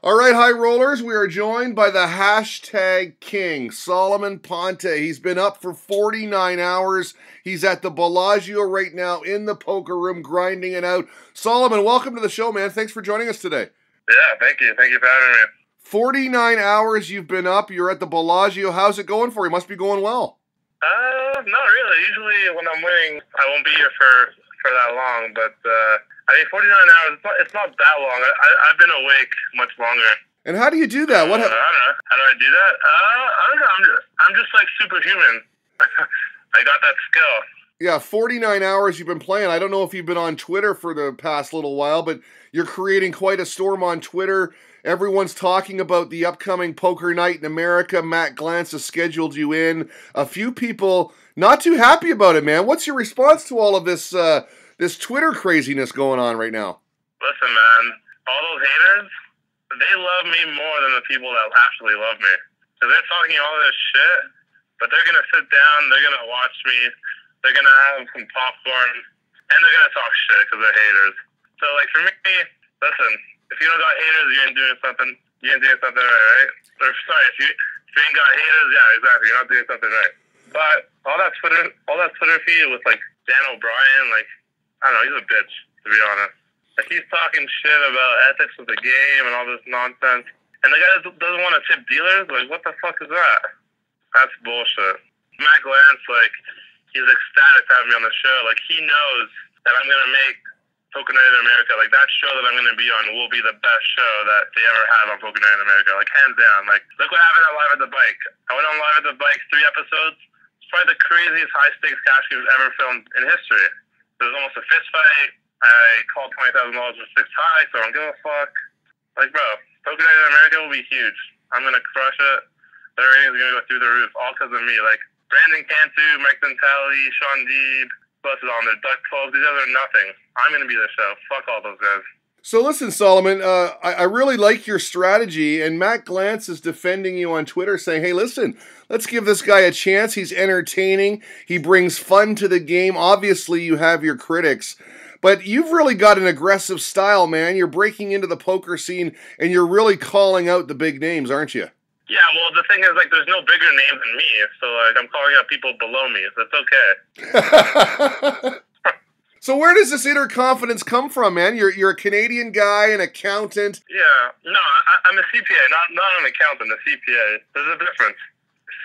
All right, high rollers, we are joined by the hashtag king, Salomon Ponte. He's been up for 49 hours. He's at the Bellagio right now in the poker room, grinding it out. Salomon, welcome to the show, man. Thanks for joining us today. Yeah, thank you. Thank you for having me. 49 hours you've been up. You're at the Bellagio. How's it going for you? Must be going well. Not really. Usually when I'm winning, I won't be here for that long, but 49 hours, it's not that long. I've been awake much longer. And how do you do that? I don't know. How do I do that? I don't know. I'm just like superhuman. I got that skill. Yeah, 49 hours you've been playing. I don't know if you've been on Twitter for the past little while, but you're creating quite a storm on Twitter. Everyone's talking about the upcoming poker night in America. Matt Glantz has scheduled you in. A few people not too happy about it, man. What's your response to all of this this Twitter craziness going on right now? Listen, man, all those haters, they love me more than the people that actually love me. So they're talking all this shit, but they're going to sit down, they're going to watch me, they're going to have some popcorn, and they're going to talk shit because they're haters. So, like, for me, listen, if you don't got haters, you ain't doing something right? Or, sorry, if you ain't got haters, yeah, exactly, you're not doing something right. But all that Twitter feed with, like, Dan O'Brien, like, I don't know, he's a bitch, to be honest. Like, he's talking shit about ethics of the game and all this nonsense. And the guy doesn't want to tip dealers? Like, what the fuck is that? That's bullshit. Matt Glantz, like, he's ecstatic to have me on the show. Like, he knows that I'm going to make Poker Night in America. Like, that show that I'm going to be on will be the best show that they ever have on Poker Night in America. Like, hands down. Like, look what happened at Live at the Bike. I went on Live at the Bike 3 episodes. It's probably the craziest high-stakes cash games ever filmed in history. There was almost a fist fight. I called $20,000 for 6 high, so I don't give a fuck. Like, bro, Poker Night in America will be huge. I'm going to crush it. The ratings are going to go through the roof, all because of me. Like, Brandon Cantu, Mike Dentelli, Shaun Deeb, plus is on there, Doug Polk, these guys are nothing. I'm going to be the show. Fuck all those guys. So listen, Salomon, I really like your strategy, and Matt Glantz is defending you on Twitter saying, hey, listen, let's give this guy a chance. He's entertaining. He brings fun to the game. Obviously, you have your critics, but you've really got an aggressive style, man. You're breaking into the poker scene, and you're really calling out the big names, aren't you? Yeah, well, the thing is, like, there's no bigger name than me, so, like, I'm calling out people below me, so it's okay. So where does this inner confidence come from, man? You're a Canadian guy, an accountant. Yeah, no, I'm a CPA, not an accountant, a CPA. There's a difference.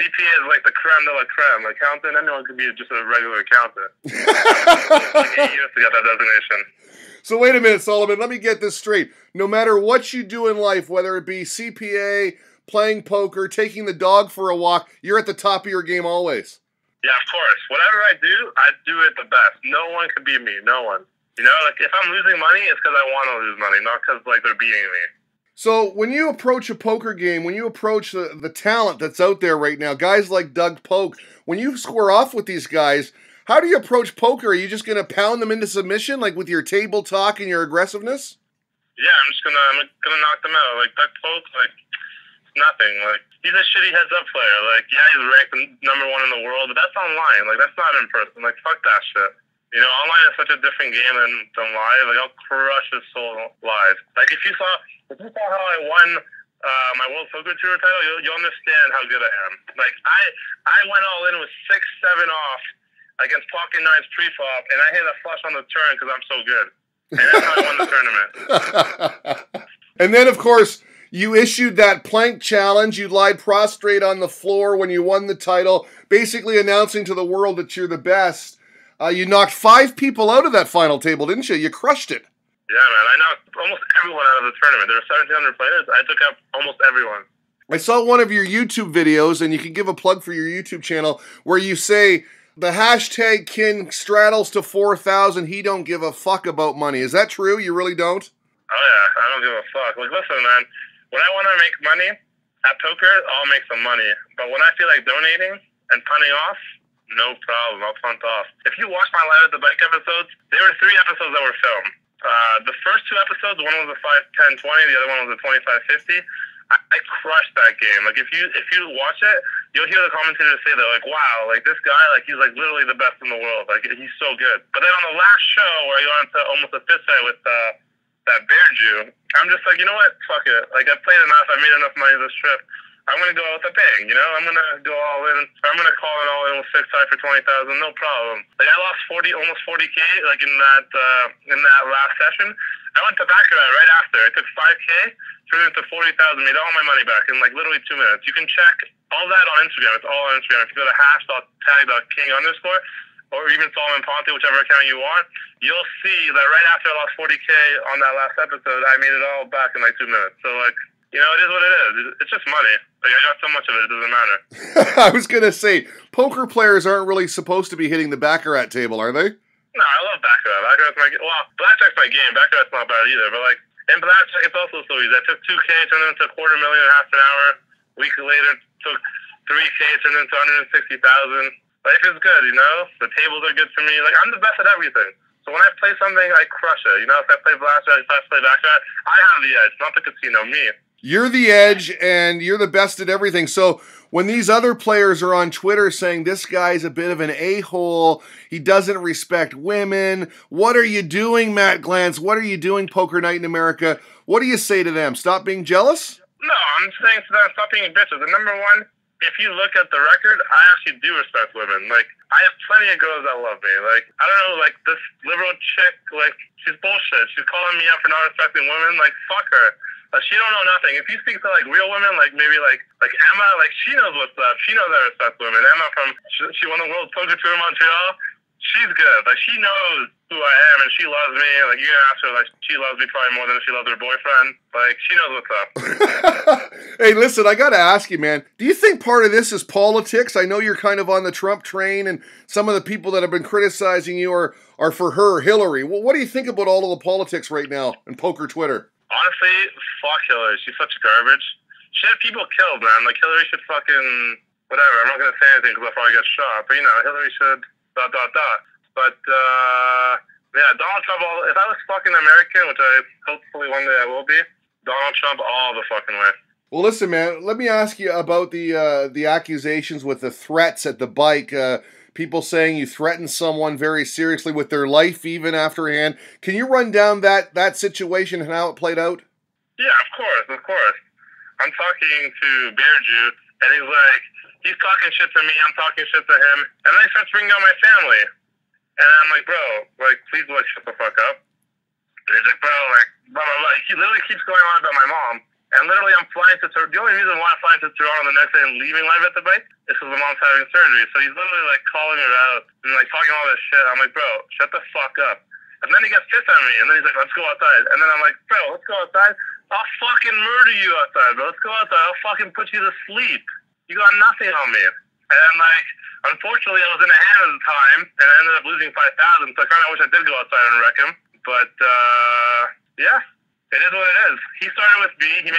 CPA is like the creme de la creme. Accountant, anyone could be just a regular accountant. Like 8 years to get that designation. So wait a minute, Salomon, let me get this straight. No matter what you do in life, whether it be CPA, playing poker, taking the dog for a walk, you're at the top of your game always. Yeah, of course. Whatever I do it the best. No one can beat me. No one. You know, like, if I'm losing money, it's because I want to lose money, not because, like, they're beating me. So when you approach a poker game, when you approach the talent that's out there right now, guys like Doug Polk, when you square off with these guys, how do you approach poker? Are you just going to pound them into submission, like with your table talk and your aggressiveness? Yeah, I'm gonna knock them out. Like, Doug Polk, like, nothing. Like, he's a shitty heads-up player. Like, yeah, he's ranked number 1 in the world, but that's online. Like, that's not in person. Like, fuck that shit. You know, online is such a different game than live. Like, I'll crush his soul live. Like, if you saw how I won my World Poker Tour title, you'll understand how good I am. Like, I went all in with 6-7 off against pocket nines pre-flop, and I hit a flush on the turn because I'm so good. And that's how I won the tournament. And then, of course, you issued that plank challenge. You lied prostrate on the floor when you won the title, basically announcing to the world that you're the best. You knocked 5 people out of that final table, didn't you? You crushed it. Yeah, man. I knocked almost everyone out of the tournament. There were 1,700 players. I took out almost everyone. I saw one of your YouTube videos, and you can give a plug for your YouTube channel, where you say the hashtag king straddles to 4,000. He don't give a fuck about money. Is that true? You really don't? Oh, yeah. I don't give a fuck. Like, listen, man. When I want to make money at poker, I'll make some money. But when I feel like donating and punting off, no problem. I'll punt off. If you watch my Live at the Bike episodes, there were 3 episodes that were filmed. The first 2 episodes, one was a 5, 10, 20, the other one was a 25, 50. I crushed that game. Like, if you watch it, you'll hear the commentators say, they're like, wow, like, this guy, like, he's, like, literally the best in the world. Like, he's so good. But then on the last show, where I got into almost a fist fight with that bared you, I'm just like, you know what? Fuck it. Like, I've played enough. I made enough money this trip. I'm going to go out with a bang, you know? I'm going to go all in. I'm going to call it all in with 6 side for 20,000, no problem. Like, I lost almost 40K, like, in that last session. I went to Baccarat right after. I took 5K, turned it into 40,000, made all my money back in, like, literally 2 minutes. You can check all that on Instagram. It's all on Instagram. If you go to #tag.king_, or even Salomon Ponte, whichever account you want, you'll see that right after I lost 40K on that last episode, I made it all back in, like, 2 minutes. So, like, you know, it is what it is. It's just money. Like, I got so much of it, it doesn't matter. I was going to say, poker players aren't really supposed to be hitting the Baccarat table, are they? No, I love Baccarat. Baccarat's my game. Well, Blackjack's my game. Baccarat's not bad either. But, like, in Blackjack, it's also so easy. I took 2K, turned it into $250,000 in half an hour. A week later, took 3K, turned it into $160,000. Life is good, you know? The tables are good for me. Like, I'm the best at everything. So when I play something, I crush it. You know, if I play Blackjack, if I play Baccarat, I have the edge, not the casino, me. You're the edge, and you're the best at everything. So when these other players are on Twitter saying this guy's a bit of an a-hole, he doesn't respect women, what are you doing, Matt Glantz? What are you doing, Poker Night in America? What do you say to them? Stop being jealous? No, I'm saying to them, stop being bitches. And number one, if you look at the record, I actually do respect women. Like, I have plenty of girls that love me. Like, I don't know, like, this liberal chick, like, she's bullshit. She's calling me out for not respecting women. Like, fuck her. She don't know nothing. If you speak to, like, real women, like, maybe, like Emma, like, she knows what's up. She knows I respect women. Emma she won the World Poker Tour in Montreal. She's good. Like, she knows who I am, and she loves me. Like, you can ask her, like, she loves me probably more than she loves her boyfriend. Like, she knows what's up. Hey, listen, I got to ask you, man. Do you think part of this is politics? I know you're kind of on the Trump train, and some of the people that have been criticizing you are for her, Hillary. Well, what do you think about all of the politics right now in poker Twitter? Honestly, fuck Hillary. She's such garbage. She had people killed, man. Like, Hillary should fucking... Whatever. I'm not going to say anything because I'll probably get shot. But, you know, Hillary should... ... But, yeah, Donald Trump, if I was fucking American, which I hopefully one day I will be, Donald Trump all the fucking way. Well, listen, man, let me ask you about the accusations with the threats at the bike. People saying you threatened someone very seriously with their life even afterhand. Can you run down that situation and how it played out? Yeah, of course. I'm talking to Bearju, and he's talking shit to me, I'm talking shit to him, and then he starts bringing out my family. And I'm like, bro, like, please, like, shut the fuck up. And he's like, bro, like, blah, blah, blah. He literally keeps going on about my mom. And literally, I'm flying to Toronto. The only reason why I'm flying to Toronto the next day and leaving live at the bike is because the mom's having surgery. So he's literally, like, calling her out and, like, talking all this shit. I'm like, bro, shut the fuck up. And then he gets pissed at me. And then he's like, let's go outside. And then I'm like, bro, let's go outside. I'll fucking murder you outside, bro. Let's go outside. I'll fucking put you to sleep. You got nothing on me. And then, like, unfortunately, I was in a hand at the time, and I ended up losing 5,000, so I kind of wish I did go outside and wreck him. But, yeah, it is what it is. He started with me. He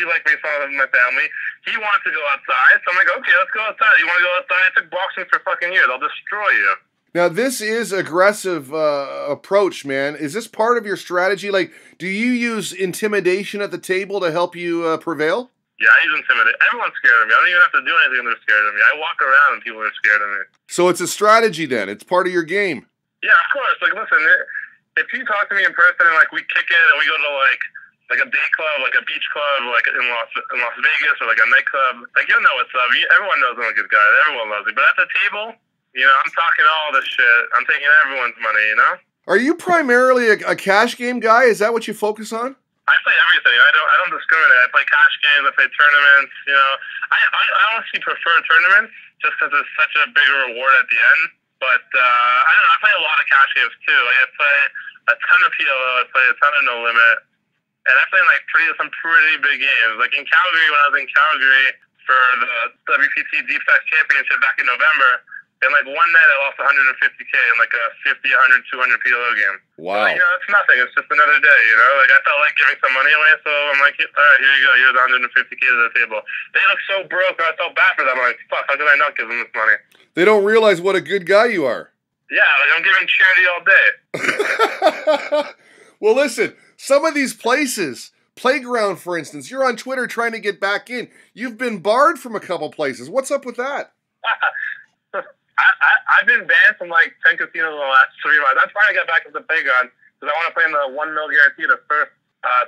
made fun of my family. He wanted to go outside, so I'm like, okay, let's go outside. You want to go outside? I took boxing for fucking years. I'll destroy you. Now, this is aggressive approach, man. Is this part of your strategy? Like, do you use intimidation at the table to help you prevail? Yeah, I use intimidation. Everyone's scared of me. I don't even have to do anything and they're scared of me. I walk around and people are scared of me. So it's a strategy then. It's part of your game. Yeah, of course. Like, listen, if you talk to me in person and, like, we kick it and we go to, like a day club, like a beach club, like in Las Vegas or, like, a nightclub, like, you'll know what's up. Everyone knows I'm a good guy. Everyone loves me. But at the table, you know, I'm talking all this shit. I'm taking everyone's money, you know? Are you primarily a cash game guy? Is that what you focus on? I play everything. I don't discriminate. I play cash games. I play tournaments. You know, I honestly prefer tournaments just because it's such a bigger reward at the end. But I don't know. I play a lot of cash games too. Like, I play a ton of PLO. I play a ton of No Limit, and I play like some pretty big games. Like in Calgary, when I was in Calgary for the WPT Deep Stack Championship back in November. And, like, one night I lost 150K in, like, a 50, 100, 200 PLO game. Wow. You know, it's nothing. It's just another day, you know? Like, I felt like giving some money away, so I'm like, all right, here you go. Here's 150K to the table. They look so broke, and I felt bad for them. I'm like, fuck, how did I not give them this money? They don't realize what a good guy you are. Yeah, like, I'm giving charity all day. Well, listen, some of these places, Playground, for instance, you're on Twitter trying to get back in. You've been barred from a couple places. What's up with that? I've been banned from like 10 casinos in the last 3 months. I'm trying to get back to the playground because I want to play in the $1 mil guarantee the first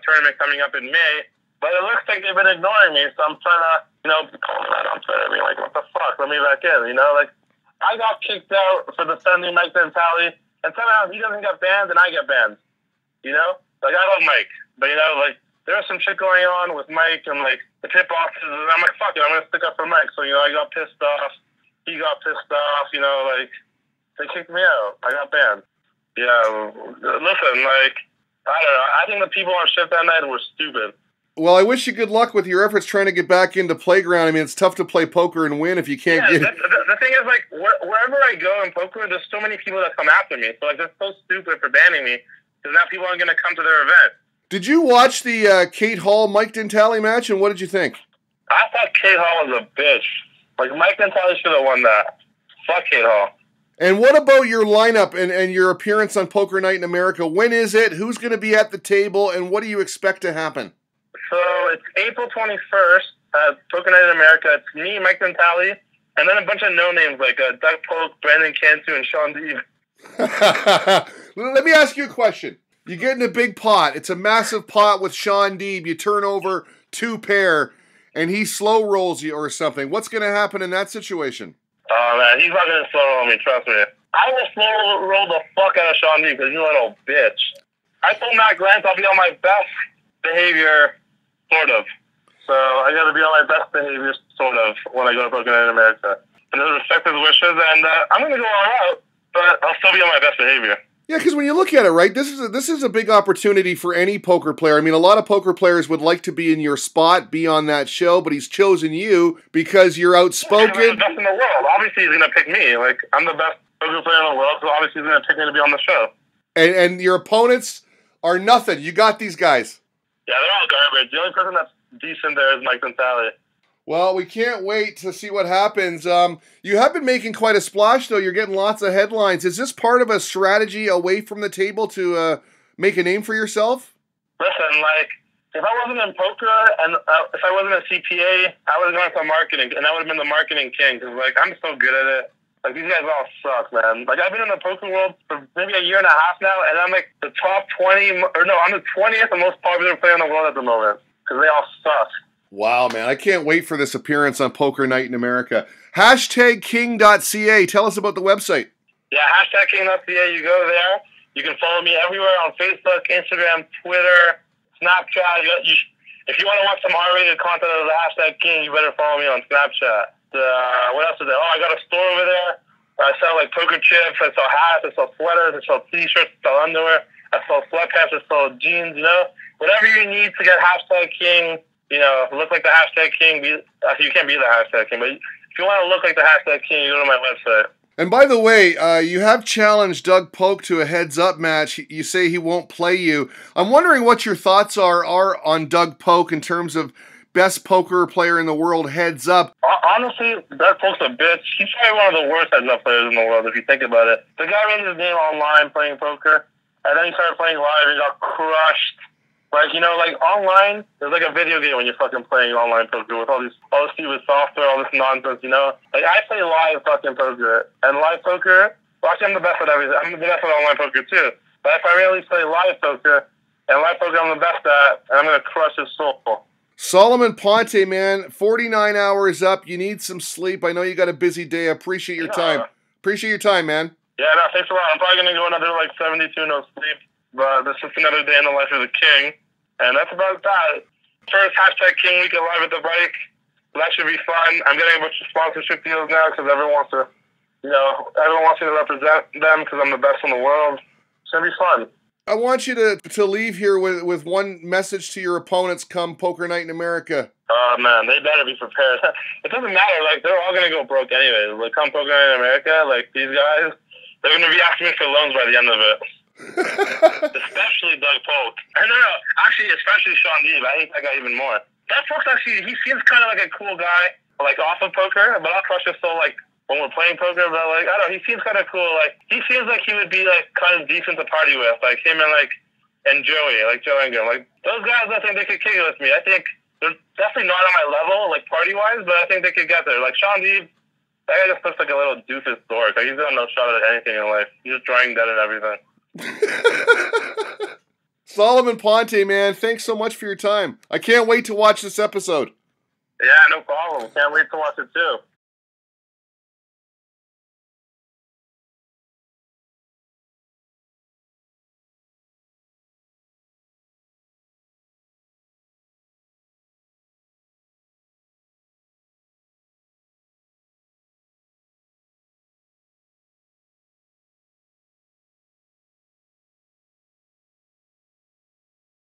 tournament coming up in May. But it looks like they've been ignoring me, so I'm trying to, call them out on Twitter, being like, what the fuck, let me back in, Like, I got kicked out for defending Mike D'Antali, and somehow he doesn't get banned, and I get banned, Like, I love Mike, but, like, there was some shit going on with Mike, and, like, the tip-offs, and I'm like, fuck it, I'm going to stick up for Mike. So, I got pissed off, he got pissed off, like, they kicked me out. I got banned. Yeah, listen, like, I don't know. I think the people on shift that night were stupid. Well, I wish you good luck with your efforts trying to get back into Playground. I mean, it's tough to play poker and win if you can't get it. The thing is, like, wherever I go in poker, there's so many people that come after me. So, like, they're so stupid for banning me because now people aren't going to come to their event. Did you watch the Kate Hall-Mike D'Antali match, and what did you think? I thought Kate Hall was a bitch. Like, Mike D'Antali should have won that. Fuck Kate Hall. And what about your lineup and your appearance on Poker Night in America? When is it? Who's going to be at the table? And what do you expect to happen? So it's April 21st at Poker Night in America. It's me, Mike D'Antali, and then a bunch of no-names like Doug Polk, Brandon Cantu, and Shaun Deeb. Let me ask you a question. You get in a big pot. It's a massive pot with Shaun Deeb. You turn over 2 pair, and he slow rolls you or something. What's going to happen in that situation? Oh, man, he's not going to slow roll me, trust me. I will slow roll the fuck out of Shaun Deeb because he's a little bitch. I told Matt Glantz I'll be on my best behavior, sort of. So I got to be on my best behavior, sort of, when I go to Poker Night in America. And I respect his wishes, and I'm going to go all out, but I'll still be on my best behavior. Yeah, because when you look at it, right, this is a big opportunity for any poker player. I mean, a lot of poker players would like to be in your spot, be on that show, but he's chosen you because you're outspoken. I'm the best in the world. Obviously, he's going to pick me. Like, I'm the best poker player in the world, so obviously he's going to pick me to be on the show. And your opponents are nothing. You got these guys. Yeah, they're all garbage. The only person that's decent there is Mike D'Antali. Well, we can't wait to see what happens. You have been making quite a splash, though. You're getting lots of headlines. Is this part of a strategy away from the table to make a name for yourself? Listen, like, if I wasn't in poker and if I wasn't a CPA, I would have gone to marketing, and I would have been the marketing king because, like, I'm so good at it. Like, these guys all suck, man. Like, I've been in the poker world for maybe a year and a half now, and I'm, like, the top 20, I'm the 20th and most popular player in the world at the moment because they all suck. Wow, man. I can't wait for this appearance on Poker Night in America. #king.ca. Tell us about the website. Yeah, #king.ca. You go there. You can follow me everywhere on Facebook, Instagram, Twitter, Snapchat. If you want to watch some R-rated content of the #king, you better follow me on Snapchat. What else is there? Oh, I got a store over there. I sell, like, poker chips. I sell hats. I sell sweaters. I sell T-shirts. I sell underwear. I sell sweatpants. I sell jeans, Whatever you need to get #king, look like the #king. You can't be the #king, but if you want to look like the #king, you go to my website. And by the way, you have challenged Doug Polk to a heads-up match. You say he won't play you. I'm wondering what your thoughts are on Doug Polk in terms of best poker player in the world heads up. Honestly, Doug Polk's a bitch. He's probably one of the worst heads-up players in the world, if you think about it. The guy made his name online playing poker, and then he started playing live and he got crushed. Like, like online, there's like a video game when you're fucking playing online poker with all this stupid software, all this nonsense, Like, I play live fucking poker. And live poker, well, actually, I'm the best at everything. I'm the best at online poker, too. But I primarily play live poker, and live poker I'm the best at, and I'm going to crush his soul. Salomon Ponte, man, 49 hours up. You need some sleep. I know you got a busy day. I appreciate your time. Appreciate your time, man. Yeah, no, thanks a lot. I'm probably going to go another, 72 no sleep. But this is another day in the life of the king. And that's about that. First #king week live at the bike. That should be fun. I'm getting a bunch of sponsorship deals now because everyone wants to, everyone wants me to represent them because I'm the best in the world. It's going to be fun. I want you to leave here with one message to your opponents come Poker Night in America. Oh, man, they better be prepared. It doesn't matter. Like, they're all going to go broke anyway. Like, come Poker Night in America, like, these guys, they're going to be asking me for loans by the end of it. Especially Doug Polk. No, actually, especially Shaun Deeb. I hate that guy even more. Doug Polk, actually, he seems kind of like a cool guy, like, off of poker, but I'll crush his soul, like, when we're playing poker, but, like, I don't know, he seems kind of cool. Like, he seems like he would be, like, kind of decent to party with. Like, him and Joey, like, Joe Ingram. Like, those guys, I think they could kick it with me. I think they're definitely not on my level, like, party-wise, but I think they could get there. Like, Shaun Deeb, that guy just looks like a little doofus dork. Like, he's got no shot at anything in life. He's just drawing dead at everything. Salomon Ponte, man, thanks so much for your time. I can't wait to watch this episode. Yeah, no problem. Can't wait to watch it too.